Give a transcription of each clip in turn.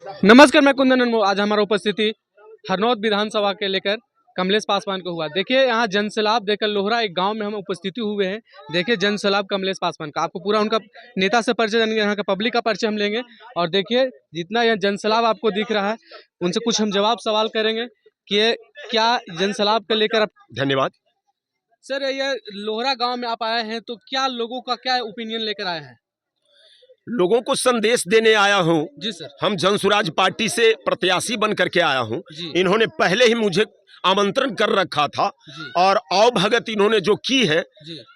नमस्कार, मैं कुंदन अनमोल। आज हमारा उपस्थिति हरनौत विधानसभा के लेकर कमलेश पासवान को हुआ। देखिए यहाँ जनसैलाब देकर लोहरा एक गांव में हम उपस्थिति हुए हैं। देखिए जनसैलाब कमलेश पासवान का, आपको पूरा उनका नेता से परिचय जानेंगे, यहाँ का पब्लिक का परिचय हम लेंगे। और देखिए जितना यह जनसैलाब आपको दिख रहा है उनसे कुछ हम जवाब सवाल करेंगे कि ये क्या जनसैलाब को लेकर। धन्यवाद सर, ये लोहरा गाँव में आप आए हैं तो क्या लोगों का क्या ओपिनियन लेकर आए हैं? लोगों को संदेश देने आया हूँ। जी सर। हम जनसुराज पार्टी से प्रत्याशी बन करके आया हूँ। जी। इन्होंने पहले ही मुझे आमंत्रण कर रखा था और अवभगत इन्होंने जो की है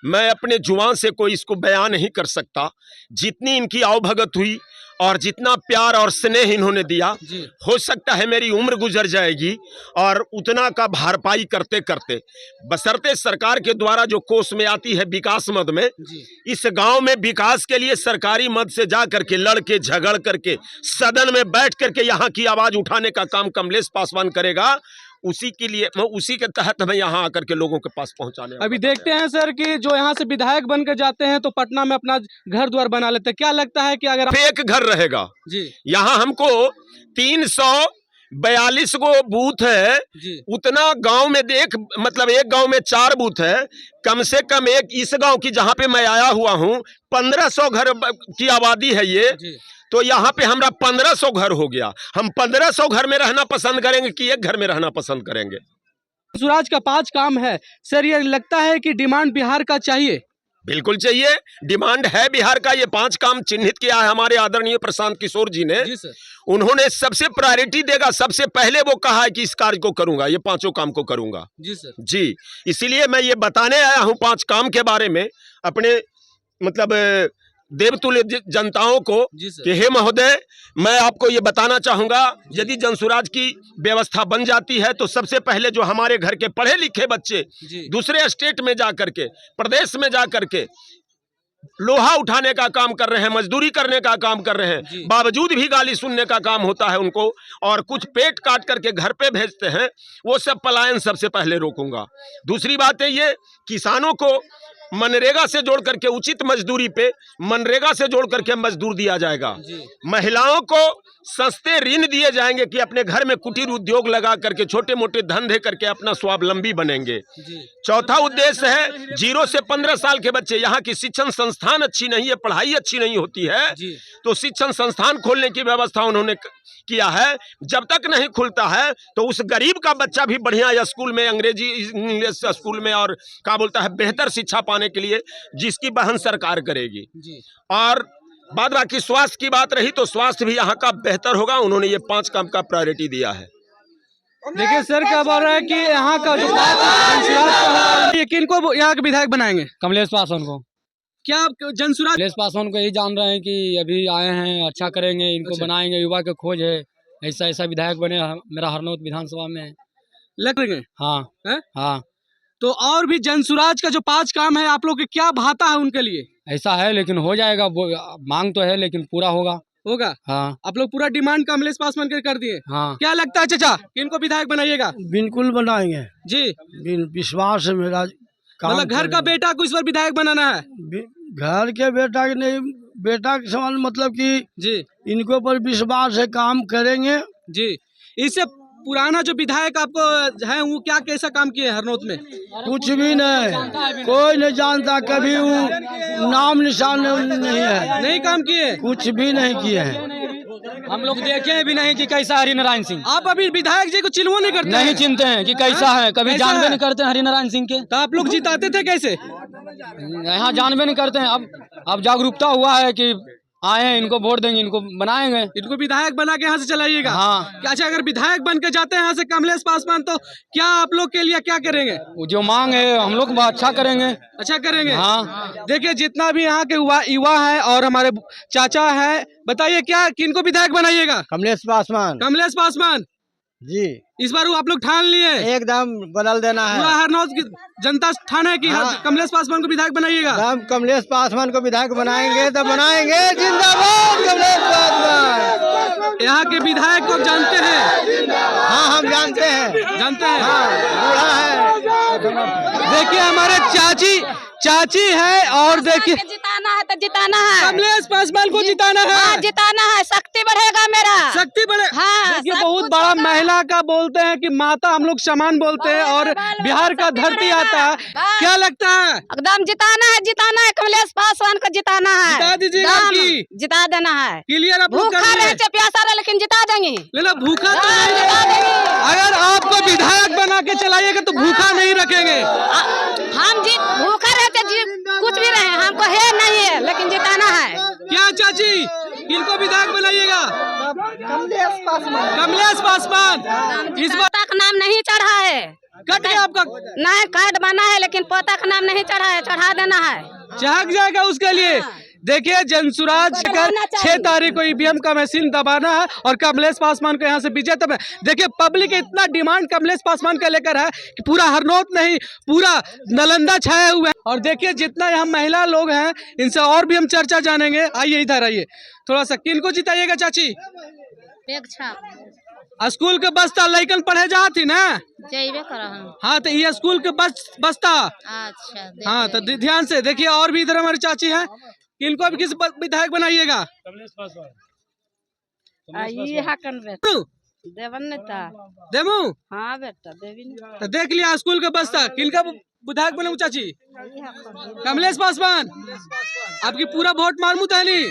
मैं अपने जुबान से कोई इसको बयान नहीं कर सकता। जितनी इनकी अवभगत हुई और जितना प्यार और स्नेह इन्होंने दिया, हो सकता है मेरी उम्र गुजर जाएगी और उतना का भरपाई करते करते, बशर्ते सरकार के द्वारा जो कोष में आती है विकास मद में, इस गांव में विकास के लिए सरकारी मद से जा करके लड़ के झगड़ करके सदन में बैठ करके यहाँ की आवाज उठाने का काम कमलेश पासवान करेगा। उसी के लिए उसी के तहत मैं यहाँ आकर के लोगों के पास पहुँचाने। अभी देखते हैं सर कि जो यहाँ से विधायक बनकर जाते हैं तो पटना में अपना घर द्वार बना लेते हैं। क्या लगता है कि अगर एक घर रहेगा जी, यहाँ हमको 342 गो बूथ है, उतना गांव में देख मतलब एक गांव में 4 बूथ है, कम से कम एक इस गांव की जहां पे मैं आया हुआ हूं 1500 घर की आबादी है ये, तो यहाँ पे हमारा 1500 घर हो गया। हम 1500 घर में रहना पसंद करेंगे कि एक घर में रहना पसंद करेंगे? स्वराज का 5 काम है सर, ये लगता है कि डिमांड बिहार का चाहिए? बिल्कुल चाहिए, डिमांड है बिहार का। ये 5 काम चिन्हित किया है हमारे आदरणीय प्रशांत किशोर जी ने। जी सर। उन्होंने सबसे प्रायोरिटी देगा, सबसे पहले वो कहा है कि इस कार्य को करूंगा, ये 5 काम को करूंगा। जी सर। जी, इसीलिए मैं ये बताने आया हूं 5 काम के बारे में अपने मतलब देवतुल्य जनताओं को कि हे महोदय, मैं आपको ये बताना चाहूंगा, यदि जनसुराज की व्यवस्था बन जाती है तो सबसे पहले जो हमारे घर के पढ़े लिखे बच्चे दूसरे स्टेट में जा करके, प्रदेश में जा करके लोहा उठाने का काम कर रहे हैं, मजदूरी करने का काम कर रहे हैं, बावजूद भी गाली सुनने का काम होता है उनको, और कुछ पेट काट करके घर पे भेजते हैं, वो सब पलायन सबसे पहले रोकूंगा। दूसरी बात है ये, किसानों को मनरेगा से जोड़ करके उचित मजदूरी पे मनरेगा से जोड़ करके मजदूर दिया जाएगा। महिलाओं को सस्ते ऋण दिए जाएंगे कि अपने घर में कुटीर उद्योग लगा करके छोटे मोटे धंधे करके अपना स्वावलंबी बनेंगे। चौथा उद्देश्य है 0 से 15 साल के बच्चे, यहाँ की शिक्षण संस्थान अच्छी नहीं है, पढ़ाई अच्छी नहीं होती है, तो शिक्षण संस्थान खोलने की व्यवस्था उन्होंने किया है। जब तक नहीं खुलता है तो उस गरीब का बच्चा भी बढ़िया स्कूल में, अंग्रेजी इंग्लिश स्कूल में और क्या बोलता है बेहतर शिक्षा पाने के लिए जिसकी बहन सरकार करेगी। और बाद बाकी स्वास्थ्य की बात रही तो स्वास्थ्य भी यहाँ का बेहतर होगा। उन्होंने ये 5 काम का प्रायोरिटी दिया है। देखिए सर क्या बोल रहा है कि यहाँ का जो किनको यहाँ के विधायक बनाएंगे? कमलेश पासवान को। क्या आप जनसुराज कमलेश पासवान को यही जान रहे हैं कि अभी आए हैं, अच्छा करेंगे, इनको बनाएंगे, युवा के खोज है, ऐसा ऐसा विधायक बने मेरा हरनौत विधानसभा में लग रहे हैं। हाँ हाँ। तो और भी जनसुराज का जो 5 काम है आप लोग के क्या भाता है उनके लिए? ऐसा है लेकिन हो जाएगा, मांग तो है लेकिन पूरा होगा। हाँ। आप लोग पूरा डिमांड कमलेश पासवान के कर दिए। हाँ। क्या लगता है चाचा, किनको विधायक बनाइएगा? बिल्कुल बनाएंगे जी, विश्वास है मेरा। मतलब घर का बेटा को इस बार विधायक बनाना है? घर के बेटा के नहीं, बेटा के समान मतलब कि जी इनको पर विश्वास है, काम करेंगे जी। इससे पुराना जो विधायक आपको है वो क्या कैसा काम किए हरनौत में? कुछ भी नहीं, कोई नहीं जानता, कभी वो नाम निशान नहीं है, नहीं काम किए, कुछ भी नहीं किए हैं। हम लोग देखे भी नहीं कि कैसा हरिनारायण सिंह। आप अभी विधायक जी को चिन्ह नहीं करते? नहीं चिन्हते हैं कि कैसा है, कभी जानबे नहीं करते हैं हरिनारायण सिंह के। तो आप लोग जिताते थे कैसे? यहाँ जानबे नहीं करते हैं। अब जागरूकता हुआ है कि आए हैं, इनको वोट देंगे, इनको बनाएंगे, इनको विधायक बना के यहाँ से चलाइएगा। हाँ। अच्छा, अगर विधायक बन के जाते हैं यहाँ से कमलेश पासवान तो क्या आप लोग के लिए क्या करेंगे? वो जो मांग है हम लोग अच्छा करेंगे। अच्छा करेंगे। हाँ। देखिए जितना भी यहाँ के युवा है और हमारे चाचा है, बताइए क्या किनको विधायक बनाइएगा? कमलेश पासवान। कमलेश पासवान जी, इस बार वो आप लोग ठान लिए? एकदम बदल देना है। पूरा हरनौत की जनता ठान है कि कमलेश पासवान को विधायक बनाइएगा? हम कमलेश पासवान को विधायक बनाएंगे तो बनाएंगे, जिंदाबाद कमलेश पासवान। यहाँ के विधायक को जानते हैं? हाँ हम जानते हैं। हाँ, बूढ़ा है। देखिए हमारे चाची है और देखिए जिताना है तो जिताना है। कमलेश पासवान को जिताना है। हाँ, जिताना है, शक्ति बढ़ेगा मेरा। शक्ति बढ़े। हाँ, देखिए सब बहुत कुछ बड़ा होगा। महिला का बोलते हैं कि माता हम लोग समान बोलते हैं और बिहार का धरती आता है। क्या लगता है? एकदम जिताना है कमलेश पासवान को जिताना है। जिता दीजिएगा एकदम आपकी। जिता देना है। क्लियर आप लोग भूखा कर रहे रहे चाहे प्यासा रहे लेकिन जिता देंगे। लेना भूखा तो हाँ, नहीं जिता देंगे। अगर आपको विधायक बना के चलाइएगा तो भूखा नहीं रखेंगे। हम जीत भूखा रहे चाहे कुछ भी रहे, हमको है नहीं है लेकिन जिताना है। क्या चाची किनको विधायक बनाइएगा? कमलेश पासवान। इस बार पोता का नाम नहीं चढ़ा है। कट गया आपका, नहीं कार्ड बना है लेकिन पोता का नाम नहीं चढ़ा है, चढ़ा देना है। चहक जाएगा उसके लिए। देखिए जनसुराज कर 6 तारीख को ईवीएम का मशीन दबाना है और कमलेश पासवान को यहाँ से विजेता में। देखिए पब्लिक इतना डिमांड कमलेश पासवान का लेकर है कि पूरा हरनौत नहीं पूरा नालंदा छाया हुआ है। और देखिए जितना यहाँ महिला लोग हैं इनसे और भी हम चर्चा जानेंगे। आइए इधर आइए थोड़ा सा। किनको जिताइएगा चाची? स्कूल के बस्ता लइकन पढ़े जाती ना। हाँ तो ये स्कूल के बस्ता। अच्छा हाँ तो ध्यान से देखिए। और भी इधर हमारी चाची हैं। इनको भी किस विधायक बनाइएगा? देमू। हाँ बेटा देवी तो देख लिया स्कूल के बस्ता किनका विधायक बने चाची? कमलेश पासवान। आपकी पूरा वोट मारमू तहली।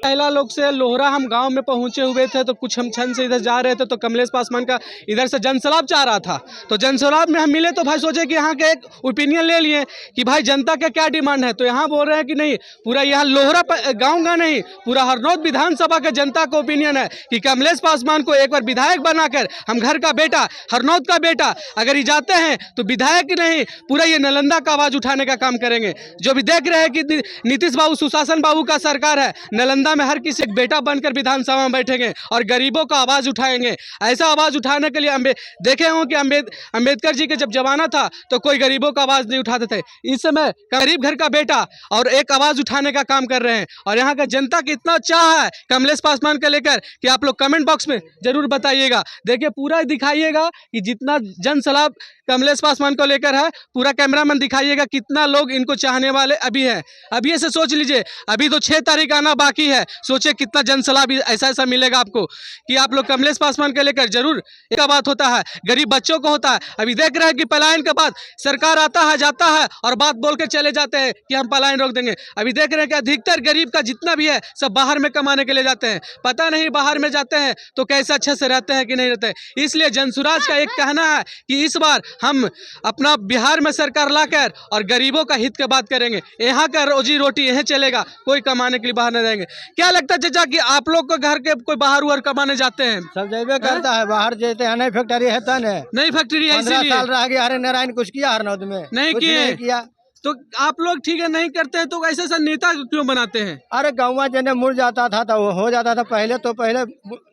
महिला लोग से लोहरा हम गांव में पहुंचे हुए थे तो कुछ हम छन से इधर जा रहे थे तो कमलेश पासवान का इधर से जनसलाब चाह रहा था। तो जनसलाब में हम मिले तो भाई सोचे कि यहाँ के एक ओपिनियन ले लिए कि भाई जनता का क्या डिमांड है। तो यहाँ बोल रहे हैं कि नहीं पूरा यहाँ लोहरा गाँव का नहीं पूरा हरनौत विधानसभा का जनता का ओपिनियन है कि कमलेश पासवान को एक बार विधायक बनाकर हम घर का बेटा हरनौत का बेटा अगर ये जाते हैं तो विधायक नहीं पूरा ये नालंदा का आवाज उठाने का काम करेंगे। जो भी देख रहे हैं कि नीतीश बाबू सुशासन बाबू का सरकार है, नालंदा में हर किसी एक बेटा बनकर विधानसभा में बैठेंगे और गरीबों का आवाज उठाएंगे। ऐसा आवाज उठाने के लिए देखे हों कि अंबेडकर जी के जब जमाना था तो कोई गरीबों का आवाज नहीं उठाते थे। इस समय गरीब घर का बेटा और एक आवाज उठाने का काम कर रहे हैं। और यहाँ का जनता की इतना चाह है कमलेश पासवान को लेकर कि आप लोग कमेंट बॉक्स में जरूर बताइएगा। देखिए पूरा दिखाइएगा कि जितना जन सलाब कमलेश पासवान को लेकर है पूरा कैमरामैन दिखाइएगा कितना लोग इनको चाहने वाले अभी हैं। अभी ऐसे सोच लीजिए अभी तो 6 तारीख आना बाकी है। सोचिए कितना जनसलाब ऐसा मिलेगा आपको कि आप लोग कमलेश पासवान को लेकर जरूर। एक बात होता है गरीब बच्चों को होता है। अभी देख रहे हैं कि पलायन के बाद सरकार आता है जाता है और बात बोल के चले जाते हैं कि हम पलायन रोक देंगे। अभी देख रहे हैं कि अधिकतर गरीब का जितना भी है सब बाहर में कमाने के लिए जाते हैं। पता नहीं बाहर में जाते हैं तो कैसे अच्छे से रहते हैं कि नहीं रहते। इसलिए जनसुराज का एक कहना है कि इस बार हम अपना बिहार में सरकार लाकर और गरीबों का हित की बात करेंगे। यहाँ का रोजी रोटी यहीं चलेगा, कोई कमाने के लिए बाहर नहीं जाएंगे। क्या लगता है चाचा कि आप लोग को घर के कोई बाहर उहर कमाने जाते हैं? सब जैबे करता है बाहर जाते हैं। नहीं फैक्ट्री है था नहीं फैक्ट्री है 15 साल रह गया। हरे नारायण कुछ किया हरनौत में? नहीं किया। तो आप लोग ठीक है नहीं करते हैं तो ऐसे नेता क्यों बनाते हैं? अरे गाँव जने मुड़ जाता था तो हो जाता था। पहले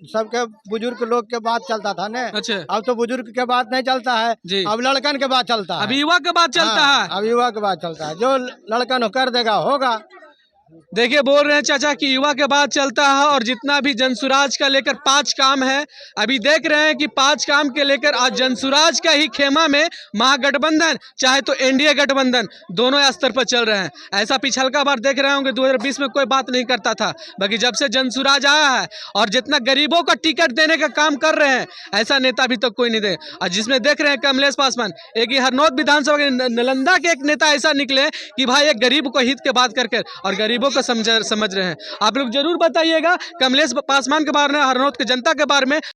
सबके बुजुर्ग लोग के बात चलता था ने। अच्छा अब तो बुजुर्ग के बात नहीं चलता है जी। अब लड़कन के बात चलता है। अब युवा के बात चलता है। अब युवा के बात चलता है। जो लड़कन कर देगा होगा। देखिए बोल रहे हैं चाचा कि युवा के बाद चलता है और जितना भी जनसुराज का लेकर 5 काम है। अभी देख रहे हैं कि 5 काम के लेकर आज जनसुराज का ही खेमा में महागठबंधन चाहे तो एनडीए गठबंधन दोनों स्तर पर चल रहे हैं। ऐसा पिछलका बार देख रहे होंगे 2020 में कोई बात नहीं करता था। बाकी जब से जनसुराज आया है और जितना गरीबों का टिकट देने का काम कर रहे हैं ऐसा नेता अभी तक कोई नहीं दे। और जिसमें देख रहे हैं कमलेश पासवान एक ही हरनौत विधानसभा के नालंदा के एक नेता ऐसा निकले कि भाई एक गरीब को हित के बात कर और गरीबों को समझ रहे हैं। आप लोग जरूर बताइएगा कमलेश पासवान के बारे में हरनौत की जनता के बारे में।